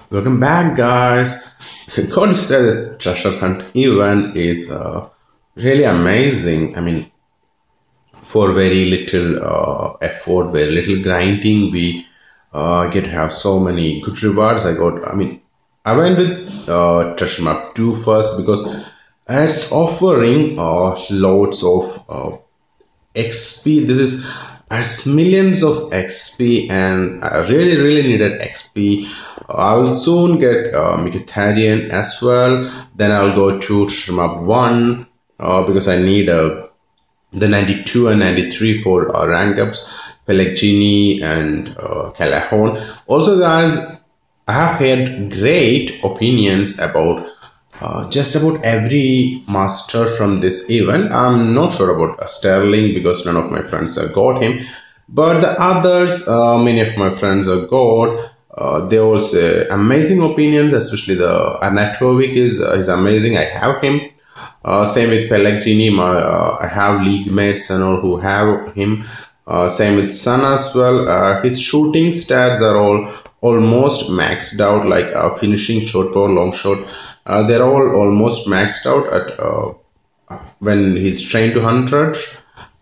Welcome back, guys. God said this treasure hunt event is really amazing. I mean, for very little effort, very little grinding, we get to have so many good rewards. I went with treasure map 2 first because it's offering loads of XP. This is as millions of XP, and I really needed XP. I'll soon get Mkhitaryan as well. Then I'll go to Shrimp 1 because I need the 92 and 93 for rank ups, Pellegrini and Callahan. Also, guys, I have heard great opinions about just about every master from this event. I'm not sure about Sterling because none of my friends have got him, but the others, many of my friends have got. They all say amazing opinions, especially the Anatovic is amazing. I have him. Same with Pellegrini. I have league mates and all who have him. Same with Sun as well. His shooting stats are all almost maxed out, like finishing, short power, long shot. They're all almost maxed out at when he's trained to 100,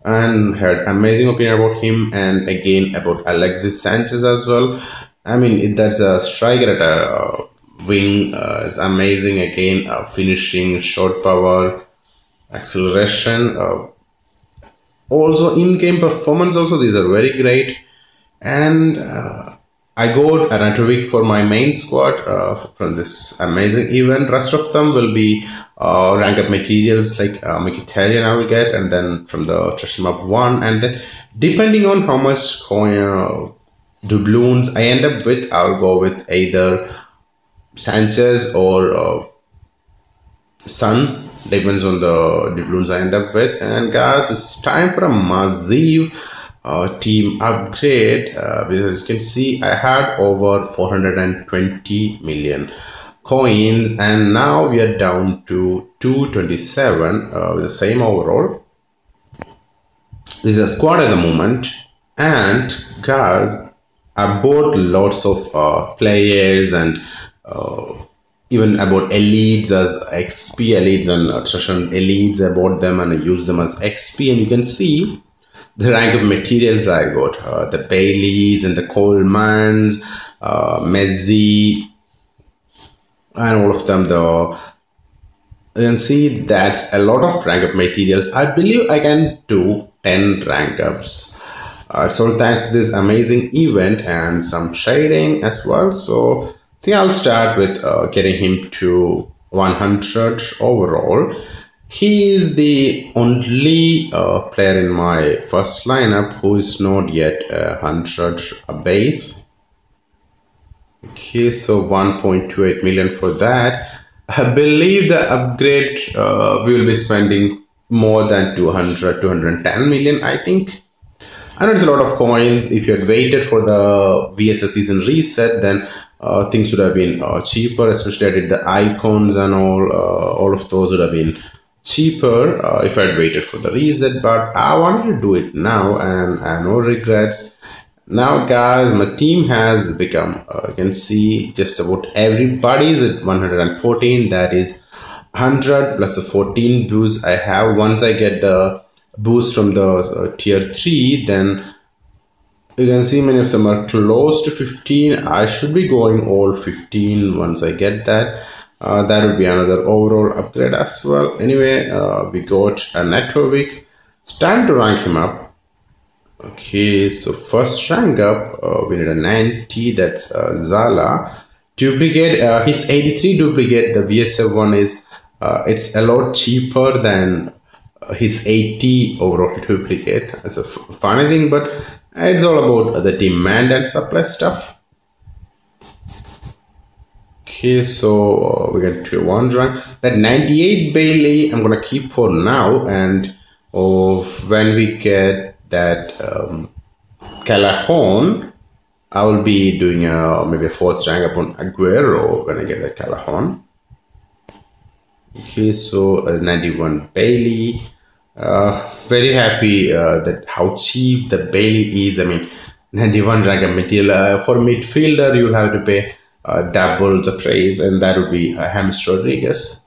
and had amazing opinion about him, and again about Alexis Sanchez as well. I mean, that's a striker at a wing is amazing. Again, finishing, short power, acceleration. Also, in-game performance. Also, these are very great. And I got Anatovic for my main squad from this amazing event. Rest of them will be rank up materials like Mkhitaryan I will get, and then from the treasure map 1, and then depending on how much coin doubloons I end up with, I'll go with either Sanchez or Sun. Depends on the doubloons I end up with. And guys, it's time for a massive team upgrade because as you can see, I had over 420 million coins, and now we are down to 227 with the same overall. This is a squad at the moment, and guys, I bought lots of players and even about elites as XP elites and treasure elites. I bought them and I use them as XP, and you can see the rank of materials I got. The Baileys and the Colemans, Messi, and all of them. You can see that's a lot of rank up materials. I believe I can do 10 rank ups. So thanks to this amazing event and some trading as well. So I think I'll start with getting him to 100 overall. He is the only player in my first lineup who is not yet 100 base. Okay, so 1.28 million for that. I believe the upgrade we will be spending more than 210 million, I think. I know it's a lot of coins. If you had waited for the VSS season reset, then things would have been cheaper, especially I did the icons and all of those would have been cheaper if I had waited for the reset, but I wanted to do it now and I have no regrets. Now guys, my team has become, you can see just about everybody is at 114. That is 100 plus the 14 boosts I have. Once I get the boost from the tier 3, then you can see many of them are close to 15. I should be going all 15 once I get that. That would be another overall upgrade as well. Anyway, we got a Netovic. It's time to rank him up. Okay, so first rank up, we need a 90. That's Zala. Duplicate, his 83 duplicate. The VSF one is, it's a lot cheaper than his 80 overall duplicate. That's a funny thing, but it's all about the demand and supply stuff. Okay, so we get to one rank. That 98 Bailey I'm gonna keep for now, and when we get that Callahan, I will be doing maybe a 4th rank upon Aguero when I get that Callahan. Okay, so 91 Bailey. Very happy that how cheap the Bailey is. I mean, 91 rank of material. For midfielder, you'll have to pay double the praise, and that would be James Rodriguez.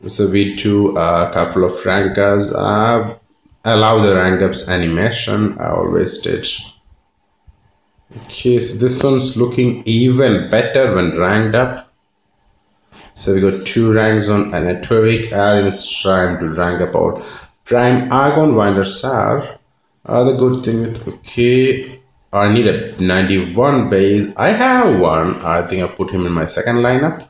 So we do a couple of rank ups. Allow the rank ups animation. I always did. Okay, so this one's looking even better when ranked up. So we got 2 ranks on an Atomic, and it's time to rank up our Prime Argon Wanderer. The good thing with, okay, I need a 91 base. I have one. I think I put him in my second lineup.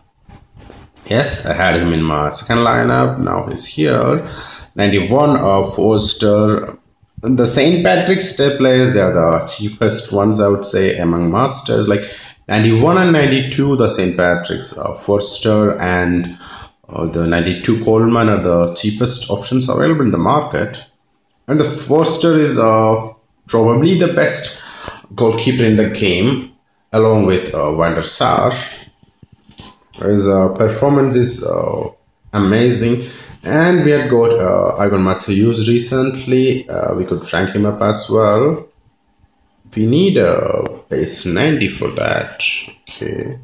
Yes, I had him in my second lineup. Now he's here. 91 Forster. The St. Patrick's Day players, they are the cheapest ones, I would say, among masters. Like 91 and 92, the St. Patrick's, Forster, and the 92 Coleman are the cheapest options available in the market. And the Forster is probably the best goalkeeper in the game, along with Van der Sar. His performance is amazing. And we had got Ivan Matthews recently. We could rank him up as well. We need a base 90 for that. Okay.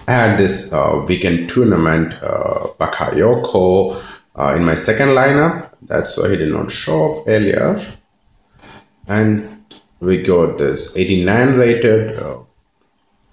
I had this weekend tournament, Bakayoko, in my second lineup. That's why he did not show up earlier. And we got this 89 rated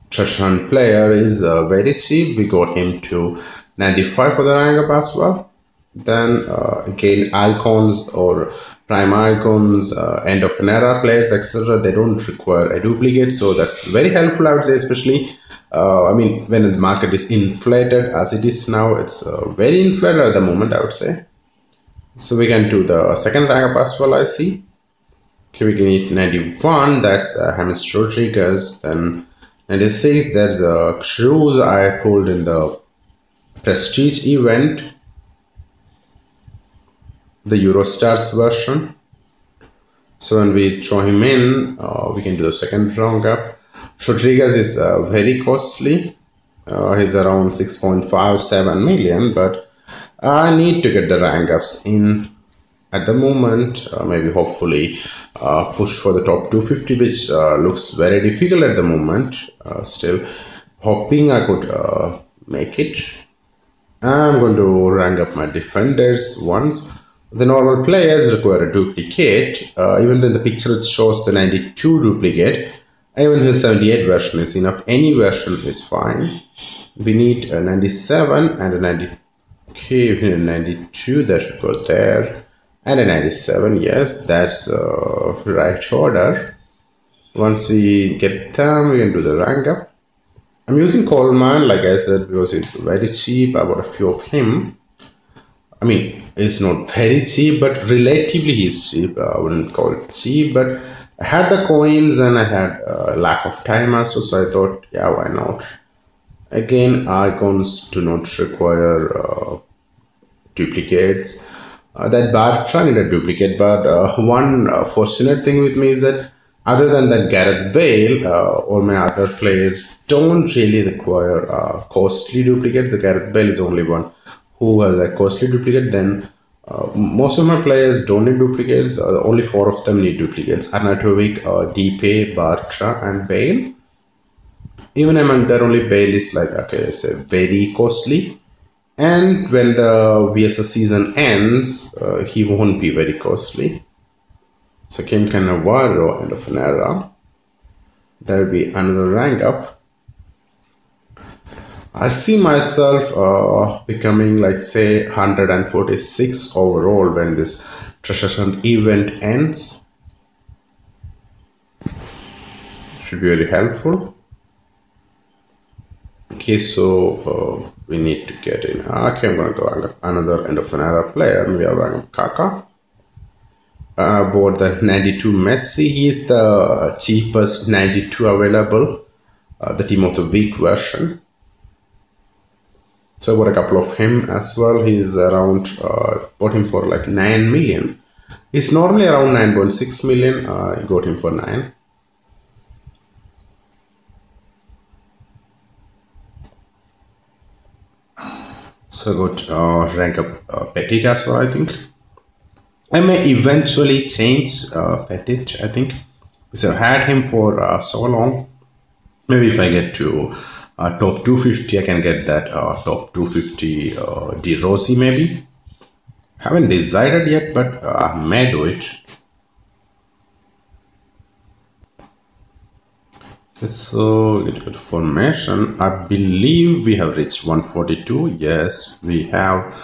Chashan player is very cheap. We got him to 95 for the rank up as well. Then again, icons or prime icons, end of an era players, etc. They don't require a duplicate, so that's very helpful, I would say, especially I mean, when the market is inflated as it is now. It's very inflated at the moment, I would say. So we can do the second rank up as well, I see. Okay, we can hit 91, that's James Rodriguez. Then 96, there's a Cruz I pulled in the Prestige event, the Eurostars version. So when we throw him in, we can do the second round up. Rodriguez is very costly. He's around 6.57 million, but I need to get the rank ups in at the moment. Maybe hopefully push for the top 250, which looks very difficult at the moment. Still hoping I could make it. I'm going to rank up my defenders once. The normal players require a duplicate. Even though in the picture it shows the 92 duplicate, even his 78 version is enough. Any version is fine. We need a 97 and a 90. Okay, we need a 92. That should go there. And a 97. Yes, that's right order. Once we get them, we can do the rank up. I'm using Coleman, like I said, because it's very cheap. I bought a few of him. I mean, it's not very cheap, but relatively he's cheap. I wouldn't call it cheap, but I had the coins and I had lack of time also, so I thought, yeah, why not? Again, icons do not require duplicates. That Bartra needed a duplicate, but one fortunate thing with me is that other than that, Gareth Bale or my other players don't really require costly duplicates. The Gareth Bale is only one who has a costly duplicate. Then most of my players don't need duplicates. Only 4 of them need duplicates: Arnautovic, Depay, Bartra, and Bale. Even among that, only Bale is like, okay, it's very costly. And when the VSS season ends, he won't be very costly. So Kim Cannavaro, end of an era. There will be another rank up. I see myself becoming, like, say, 146 overall when this treasure hunt event ends. Should be very helpful. Okay, so we need to get in. Okay, I'm going to rank up another end of an era player. We are ranking up Kaka. Bought the 92 Messi. He is the cheapest 92 available, the team of the week version. So I bought a couple of him as well. He's around, bought him for like 9 million. He's normally around 9.6 million. I got him for 9. So I got rank up Petit as well, I think. I may eventually change Petit, I think. So I've had him for so long. Maybe if I get to top 250, I can get that top 250 De Rossi maybe. Haven't decided yet, but I may do it. Okay, so get to formation. I believe we have reached 142. Yes, we have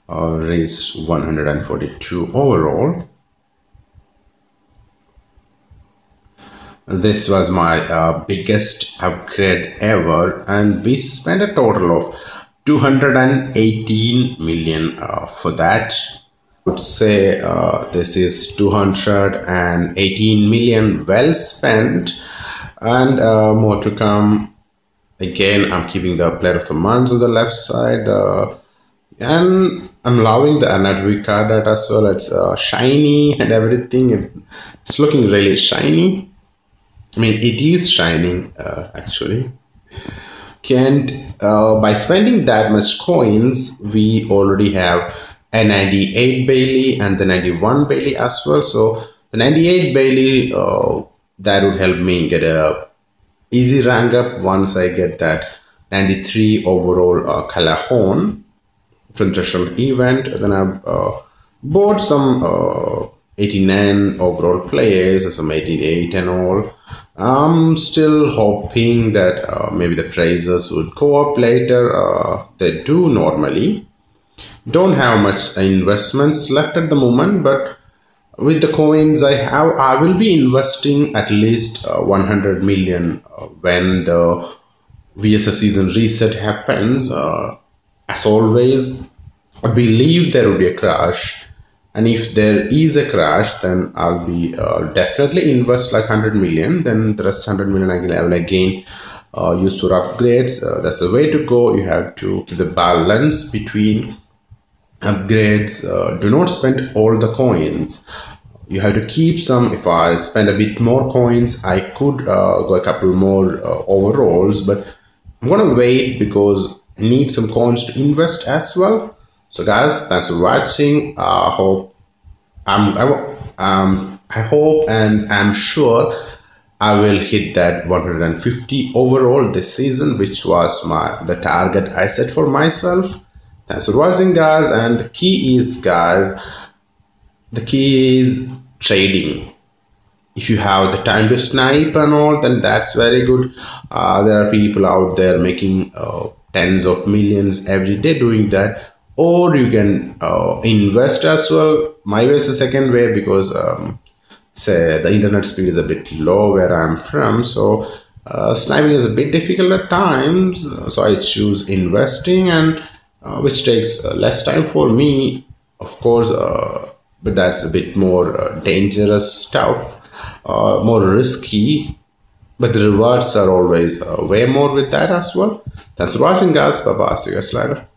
reached 142 overall. This was my biggest upgrade ever, and we spent a total of 218 million for that. Would say this is 218 million well spent, and more to come. Again, I'm keeping the player of the month on the left side, and I'm loving the anatomy card art as well. It's shiny and everything. It's looking really shiny. I mean, it is shining actually. And by spending that much coins, we already have a 98 Bailey and the 91 Bailey as well. So the 98 Bailey, that would help me get a easy rank up once I get that 93 overall Callahan from threshold event. Then I've bought some 89 overall players, some 88 and all. I'm still hoping that maybe the prices would go up later. They do normally. Don't have much investments left at the moment, but with the coins I have, I will be investing at least 100 million when the VSS season reset happens. As always, I believe there will be a crash, and if there is a crash, then I'll be definitely invest like 100 million. Then the rest 100 million I will again use for upgrades. That's the way to go. You have to keep the balance between upgrades. Do not spend all the coins. You have to keep some. If I spend a bit more coins, I could go a couple more overalls, but I'm gonna wait because I need some coins to invest as well. So guys, thanks for watching. I hope and I'm sure I will hit that 150 overall this season, which was the target I set for myself. Thanks for watching, guys. And the key is trading. If you have the time to snipe and all, then that's very good. There are people out there making tens of millions every day doing that, or you can invest as well. My way is the second way because say the internet speed is a bit low where I'm from, so sniping is a bit difficult at times. So I choose investing, and which takes less time for me, of course, but that's a bit more dangerous stuff, more risky, but the rewards are always way more with that as well. Thanks for watching, guys. Bye bye. See you guys later.